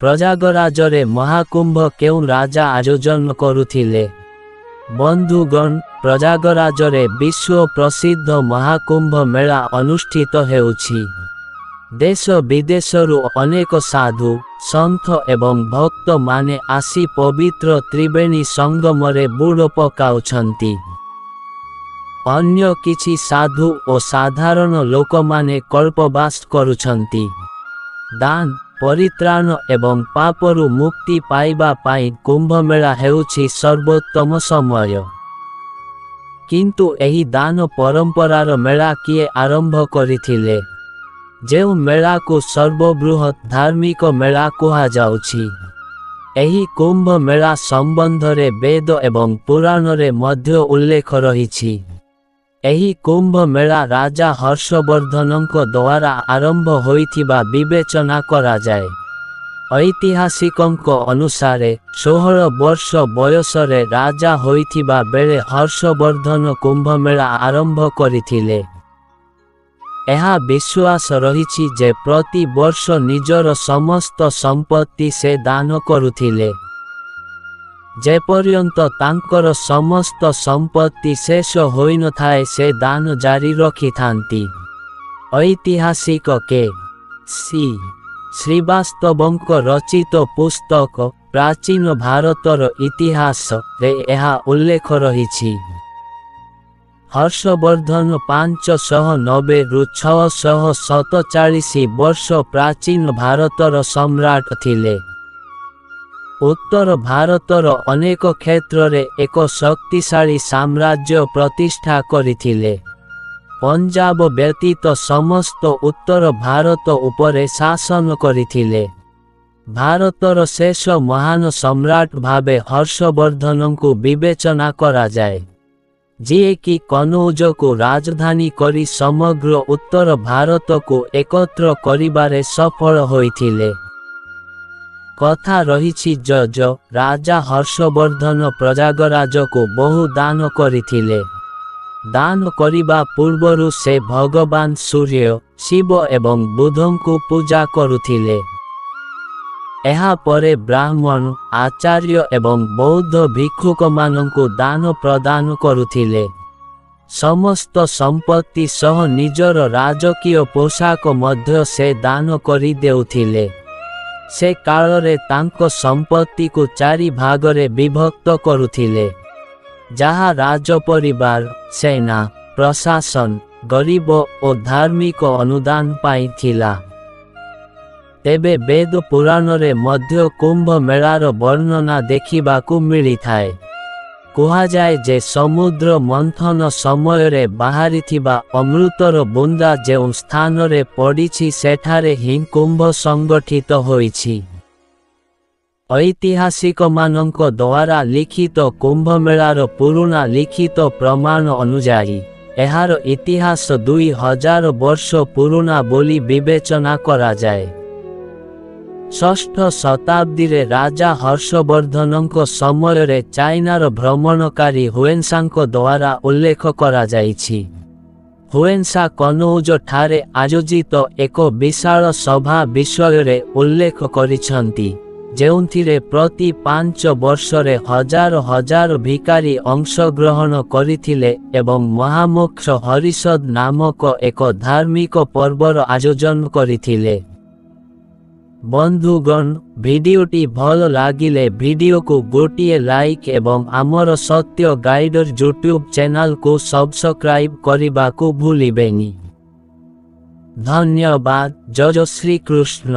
ପ୍ରୟାଗରାଜରେ ମହାକୁମ୍ଭ କେଉଁ ରାଜା ଆୟୋଜନ କରୁଥିଲେ? ବନ୍ଧୁଗଣ, ପ୍ରୟାଗରାଜରେ ବିଶ୍ୱ ପ୍ରସିଦ୍ଧ ମହାକୁମ୍ଭ ମେଳା ଅନୁଷ୍ଠିତ ହେଉଛି। ଦେଶ ବିଦେଶରୁ ଅନେକ ସାଧୁ, ସନ୍ଥ ଏବଂ ଭକ୍ତମାନେ ଆସି ପବିତ୍ର ତ୍ରିବେଣୀ ସଙ୍ଗମରେ ବୁଡ଼ ପକାଉଛନ୍ତି। ଅନ୍ୟ କିଛି ସାଧୁ ଓ ସାଧାରଣ ଲୋକମାନେ କଳ୍ପବାସ କରୁଛନ୍ତି। ଦାନ, ପରିତ୍ରାଣ ଏବଂ ପାପରୁ ମୁକ୍ତି ପାଇବା ପାଇଁ କୁମ୍ଭମେଳା ହେଉଛି ସର୍ବୋତ୍ତମ ସମୟ। କିନ୍ତୁ ଏହି ଦାନ ପରମ୍ପରାର ମେଳା କିଏ ଆରମ୍ଭ କରିଥିଲେ? ଯେଉଁ ମେଳାକୁ ସର୍ବବୃହତ୍ ଧାର୍ମିକ ମେଳା କୁହାଯାଉଛି। ଏହି କୁମ୍ଭ ମେଳା ସମ୍ବନ୍ଧରେ ବେଦ ଏବଂ ପୁରାଣରେ ମଧ୍ୟ ଉଲ୍ଲେଖ ରହିଛି। ଏହି କୁମ୍ଭ ମେଳା ରାଜା ହର୍ଷବର୍ଦ୍ଧନଙ୍କ ଦ୍ୱାରା ଆରମ୍ଭ ହୋଇଥିବା ବିବେଚନା କରାଯାଏ। ଐତିହାସିକଙ୍କ ଅନୁସାରେ 16 ବର୍ଷ ବୟସରେ ରାଜା ହୋଇଥିବା ବେଳେ ହର୍ଷବର୍ଦ୍ଧନ କୁମ୍ଭମେଳା ଆରମ୍ଭ କରିଥିଲେ। ଏହା ବିଶ୍ୱାସ ରହିଛି ଯେ ପ୍ରତି ବର୍ଷ ନିଜର ସମସ୍ତ ସମ୍ପତ୍ତି ସେ ଦାନ କରୁଥିଲେ। ଯେପର୍ଯ୍ୟନ୍ତ ତାଙ୍କର ସମସ୍ତ ସମ୍ପତ୍ତି ଶେଷ ହୋଇନଥାଏ ସେ ଦାନ ଜାରି ରଖିଥାନ୍ତି। ଐତିହାସିକ କେ.ସି. ଶ୍ରୀବାସ୍ତବଙ୍କ ରଚିତ ପୁସ୍ତକ ପ୍ରାଚୀନ ଭାରତର ଇତିହାସରେ ଏହା ଉଲ୍ଲେଖ ରହିଛି। ହର୍ଷବର୍ଦ୍ଧନ 590ରୁ 647 ବର୍ଷ ପ୍ରାଚୀନ ଭାରତର ସମ୍ରାଟ ଥିଲେ। ଉତ୍ତର ଭାରତର ଅନେକ କ୍ଷେତ୍ରରେ ଏକ ଶକ୍ତିଶାଳୀ ସାମ୍ରାଜ୍ୟ ପ୍ରତିଷ୍ଠା କରିଥିଲେ। ପଞ୍ଜାବ ବ୍ୟତୀତ ସମସ୍ତ ଉତ୍ତର ଭାରତ ଉପରେ ଶାସନ କରିଥିଲେ। ଭାରତର ଶେଷ ମହାନ ସମ୍ରାଟ ଭାବେ ହର୍ଷବର୍ଦ୍ଧନଙ୍କୁ ବିବେଚନା କରାଯାଏ, ଯିଏକି କନୌଜକୁ ରାଜଧାନୀ କରି ସମଗ୍ର ଉତ୍ତର ଭାରତକୁ ଏକତ୍ର କରିବାରେ ସଫଳ ହୋଇଥିଲେ। କଥା ରହିଛି ରାଜା ହର୍ଷବର୍ଦ୍ଧନ ପ୍ରୟାଗରାଜକୁ ବହୁ ଦାନ କରିଥିଲେ। ଦାନ କରିବା ପୂର୍ବରୁ ସେ ଭଗବାନ ସୂର୍ଯ୍ୟ, ଶିବ ଏବଂ ବୁଧଙ୍କୁ ପୂଜା କରୁଥିଲେ। ଏହାପରେ ବ୍ରାହ୍ମଣ, ଆଚାର୍ଯ୍ୟ ଏବଂ ବୌଦ୍ଧ ଭିକ୍ଷୁକମାନଙ୍କୁ ଦାନ ପ୍ରଦାନ କରୁଥିଲେ। ସମସ୍ତ ସମ୍ପତ୍ତି ସହ ନିଜର ରାଜକୀୟ ପୋଷାକ ମଧ୍ୟ ସେ ଦାନ କରିଦେଉଥିଲେ। ସେ କାଳରେ ତାଙ୍କ ସମ୍ପତ୍ତିକୁ 4 ଭାଗରେ ବିଭକ୍ତ କରୁଥିଲେ, ଯାହା ରାଜପରିବାର, ସେନା, ପ୍ରଶାସନ, ଗରିବ ଓ ଧାର୍ମିକ ଅନୁଦାନ ପାଇଁ ଥିଲା। ତେବେ ବେଦ ପୁରାଣରେ ମଧ୍ୟ କୁମ୍ଭ ମେଳାର ବର୍ଣ୍ଣନା ଦେଖିବାକୁ ମିଳିଥାଏ। କୁହାଯାଏ ଯେ ସମୁଦ୍ର ମନ୍ଥନ ସମୟରେ ବାହାରିଥିବା ଅମୃତର ବୁନ୍ଦା ଯେଉଁ ସ୍ଥାନରେ ପଡ଼ିଛି ସେଠାରେ ହିଁ କୁମ୍ଭ ସଂଗଠିତ ହୋଇଛି। ଐତିହାସିକମାନଙ୍କ ଦ୍ୱାରା ଲିଖିତ କୁମ୍ଭମେଳାର ପୁରୁଣା ଲିଖିତ ପ୍ରମାଣ ଅନୁଯାୟୀ ଏହାର ଇତିହାସ 2000 ବର୍ଷ ପୁରୁଣା ବୋଲି ବିବେଚନା କରାଯାଏ। ଷଷ୍ଠ ଶତାବ୍ଦୀରେ ରାଜା ହର୍ଷବର୍ଦ୍ଧନଙ୍କ ସମୟରେ ଚାଇନାର ଭ୍ରମଣକାରୀ ହୁଏନ୍ସାଙ୍କ ଦ୍ୱାରା ଉଲ୍ଲେଖ କରାଯାଇଛି। ହୁଏନ୍ସା କନୌଜ ଠାରେ ଆୟୋଜିତ ଏକ ବିଶାଳ ସଭା ବିଷୟରେ ଉଲ୍ଲେଖ କରିଛନ୍ତି, ଯେଉଁଥିରେ ପ୍ରତି 5 ବର୍ଷରେ ହଜାର ହଜାର ଭିକାରୀ ଅଂଶଗ୍ରହଣ କରିଥିଲେ ଏବଂ ମହାମୋକ୍ଷ ହରିଷଦ ନାମକ ଏକ ଧାର୍ମିକ ପର୍ବର ଆୟୋଜନ କରିଥିଲେ। ବନ୍ଧୁଗଣ, ଭିଡିଓଟି ଭଲ ଲାଗିଲେ ଭିଡିଓକୁ ଗୋଟିଏ ଲାଇକ୍ ଏବଂ ଆମର ସତ୍ୟ ଗାଇଡର ୟୁଟ୍ୟୁବ୍ ଚ୍ୟାନେଲକୁ ସବସ୍କ୍ରାଇବ୍ କରିବାକୁ ଭୁଲିବେନି। ଧନ୍ୟବାଦ। ଜୟ ଶ୍ରୀକୃଷ୍ଣ।